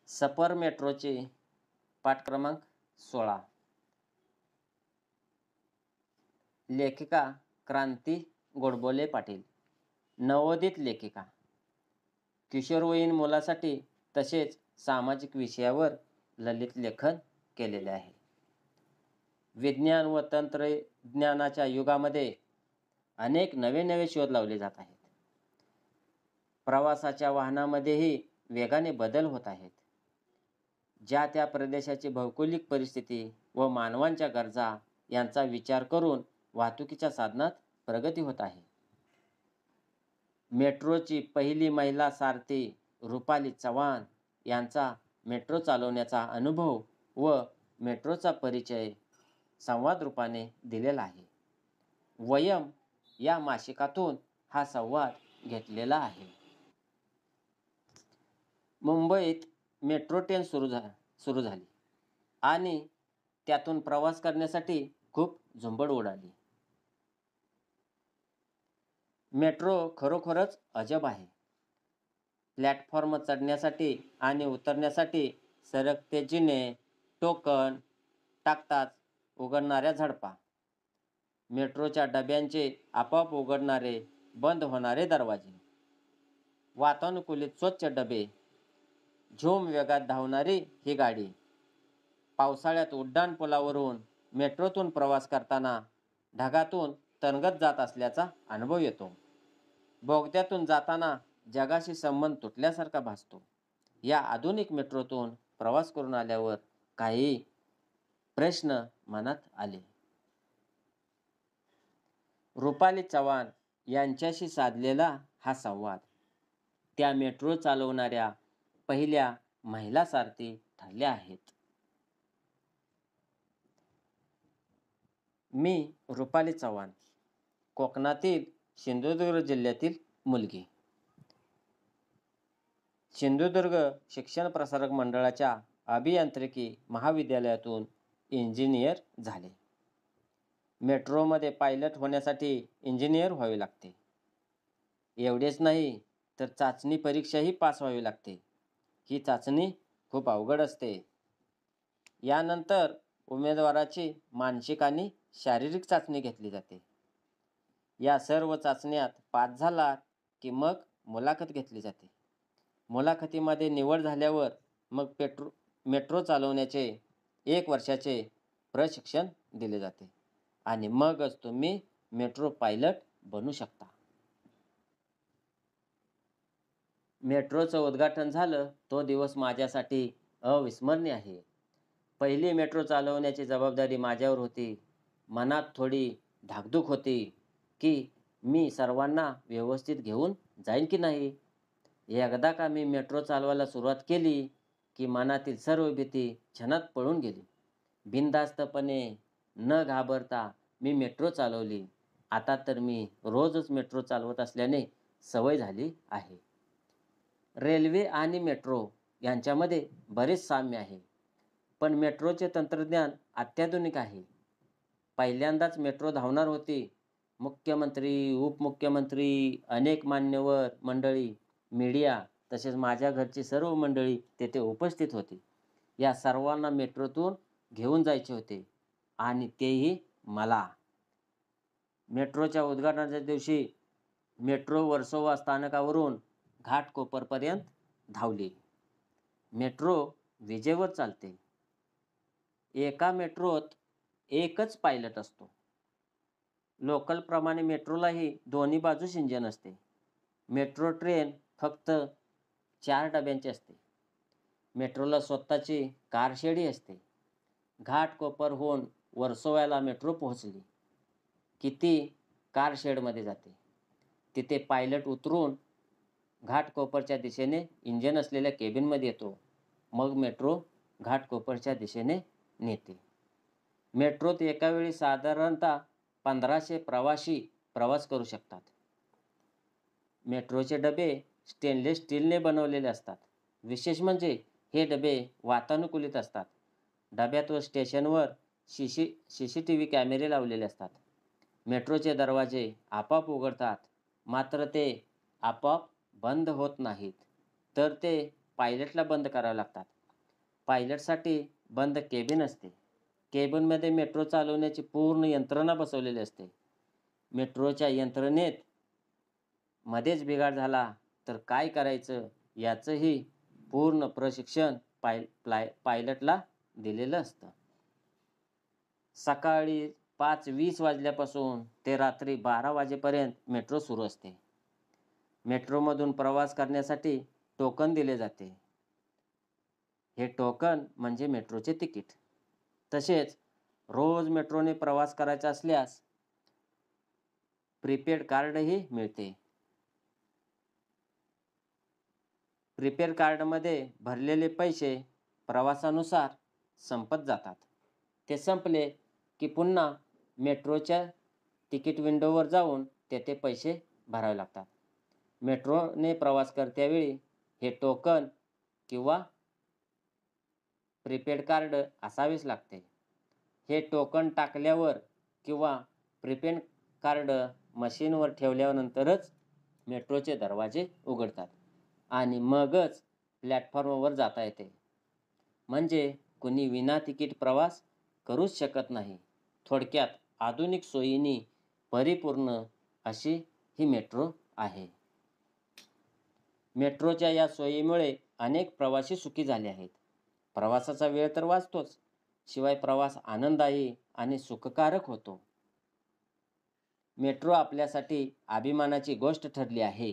सफर मेट्रोचे पाठ क्रमांक 16. लेखिका क्रांती गोडबोले पाटील. नवोदित लेखिका. किशोरवयीन मुलासाठी तसेच सामाजिक विषयावर ललित लेखन केलेले आहे. विज्ञान व तंत्रज्ञानाच्या युगामध्ये अनेक नवे नवे शोध लावले जात आहेत. प्रवासाच्या वाहनामध्येही वेगाने बदल होत आहेत. ज्या त्या प्रदेशाची भौगोलिक परिस्थिती व मानवांच्या गरजा यांचा विचार करून वाहतुकीच्या साधनात प्रगती होत आहे. मेट्रोची पहिली महिला सारथी रुपाली चव्हाण यांचा मेट्रो चालवण्याचा अनुभव व मेट्रोचा परिचय संवाद रूपाने दिलेला आहे. वयम या मासिकातून हा संवाद घेतलेला आहे. मुंबईत मेट्रो ट्रेन सुरू झाली आणि त्यातून प्रवास करण्यासाठी खूप झुंबड उडाली. मेट्रो खरोखरच अजब आहे. प्लॅटफॉर्म चढण्यासाठी आणि उतरण्यासाठी सरकते जिने, टोकन टाकताच उघडणाऱ्या झडपा, मेट्रोच्या डब्यांचे आपोआप उघडणारे बंद होणारे दरवाजे, वातानुकूलित स्वच्छ डबे, झूम वेगात धावणारी ही गाडी. पावसाळ्यात उड्डाण पुलावरून मेट्रोतून प्रवास करताना ढगातून तणगत जात असल्याचा अनुभव येतो. बोगद्यातून जाताना जगाशी संबंध तुटल्यासारखा भासतो. या आधुनिक मेट्रोतून प्रवास करून आल्यावर काही प्रश्न मनात आले. रुपाली चव्हाण यांच्याशी साधलेला हा संवाद त्या मेट्रो चालवणाऱ्या पहिल्या महिला सारथी ठरल्या आहेत. मी रुपाली चव्हाण, कोकणातील सिंधुदुर्ग जिल्ह्यातील मुलगी. सिंधुदुर्ग शिक्षण प्रसारक मंडळाच्या अभियांत्रिकी महाविद्यालयातून इंजिनियर झाले. मेट्रोमध्ये पायलट होण्यासाठी इंजिनियर व्हावे लागते. एवढेच नाही तर चाचणी परीक्षाही पास व्हावी लागते. ही चाचणी खूप अवघड असते. यानंतर उमेदवाराची मानसिक आणि शारीरिक चाचणी घेतली जाते. या सर्व चाचण्यात पास झाला की मग मुलाखत घेतली जाते. मुलाखतीमध्ये निवड झाल्यावर मग मेट्रो चालवण्याचे 1 वर्षाचे प्रशिक्षण दिले जाते आणि मगच तुम्ही मेट्रो पायलट बनू शकता. मेट्रोचं उद्घाटन झालं तो दिवस माझ्यासाठी अविस्मरणीय आहे. पहिली मेट्रो चालवण्याची जबाबदारी माझ्यावर होती. मनात थोडी धाकधूक होती की मी सर्वांना व्यवस्थित घेऊन जाईन की नाही. एकदा का मी मेट्रो चालवायला सुरुवात केली की मनातील सर्व भीती क्षणात पळून गेली. बिनधास्तपणे न घाबरता मी मेट्रो चालवली. आता तर मी रोजच मेट्रो चालवत असल्याने सवय झाली आहे. रेल्वे आणि मेट्रो यांच्यामध्ये बरेच साम्य आहे, पण मेट्रोचे तंत्रज्ञान अत्याधुनिक आहे. पहिल्यांदाच मेट्रो धावणार होती. मुख्यमंत्री, उपमुख्यमंत्री, अनेक मान्यवर मंडळी, मीडिया तसेच माझ्या घरची सर्व मंडळी तेथे उपस्थित होती. या सर्वांना मेट्रोतून घेऊन जायचे होते आणि तेही मला. मेट्रोच्या उद्घाटनाच्या दिवशी मेट्रो वर्सोवा स्थानकावरून घाटकोपरपर्यंत धावली. मेट्रो विजेवर चालते. एका मेट्रोत एकच पायलट असतो. लोकलप्रमाणे मेट्रोलाही दोन्ही बाजूस इंजिन असते. मेट्रो ट्रेन फक्त 4 डब्यांची असते. मेट्रोला स्वतःची कारशेडही असते. घाटकोपरहून वर्सोव्याला मेट्रो पोहोचली की ती कारशेडमध्ये जाते. तिथे पायलट उतरून घाटकोपरच्या दिशेने इंजिन असलेल्या केबिनमध्ये येतो. मग मेट्रो घाटकोपरच्या दिशेने नेते. मेट्रोत एका वेळी साधारणतः 1500 प्रवासी प्रवास करू शकतात. मेट्रोचे डबे स्टेनलेस स्टीलने बनवलेले असतात. विशेष म्हणजे हे डबे वातानुकूलित असतात. डब्यात व स्टेशनवर CCTV कॅमेरे लावलेले असतात. मेट्रोचे दरवाजे आपोआप उघडतात, मात्र ते आपोआप बंद होत नाहीत, तर ते पायलटला बंद करावे लागतात. पायलटसाठी बंद केबिन असते. केबिनमध्ये मेट्रो चालवण्याची पूर्ण यंत्रणा बसवलेली असते. मेट्रोच्या यंत्रणेत मध्येच बिघाड झाला तर काय करायचं याचंही पूर्ण प्रशिक्षण पायलटला दिलेलं असतं. सकाळी 5:20 वाजल्यापासून ते रात्री 12 वाजेपर्यंत मेट्रो सुरू असते. मेट्रोमधून प्रवास करण्यासाठी टोकन दिले जाते. हे टोकन म्हणजे मेट्रोचे तिकीट. तसेच रोज मेट्रोने प्रवास करायचा असल्यास प्रीपेड कार्डही मिळते. प्रीपेड कार्डमध्ये भरलेले पैसे प्रवासानुसार संपत जातात. ते संपले की पुन्हा मेट्रोच्या तिकीट विंडोवर जाऊन तेथे पैसे भरावे लागतात. मेट्रोने प्रवास करतेवेळी हे टोकन किंवा प्रीपेड कार्ड असावेच लागते. हे टोकन टाकल्यावर किंवा प्रीपेड कार्ड मशीनवर ठेवल्यानंतरच मेट्रोचे दरवाजे उघडतात आणि मगच प्लॅटफॉर्मवर जाता येते. म्हणजे कुणी विना तिकीट प्रवास करूच शकत नाही. थोडक्यात आधुनिक सोयींनी परिपूर्ण अशी ही मेट्रो आहे. मेट्रोच्या या सोयीमुळे अनेक प्रवासी सुखी झाले आहेत. प्रवासाचा वेळ तर वाचतोच, शिवाय प्रवास आनंददायी आणि सुखकारक होतो. मेट्रो आपल्यासाठी अभिमानाची गोष्ट ठरली आहे.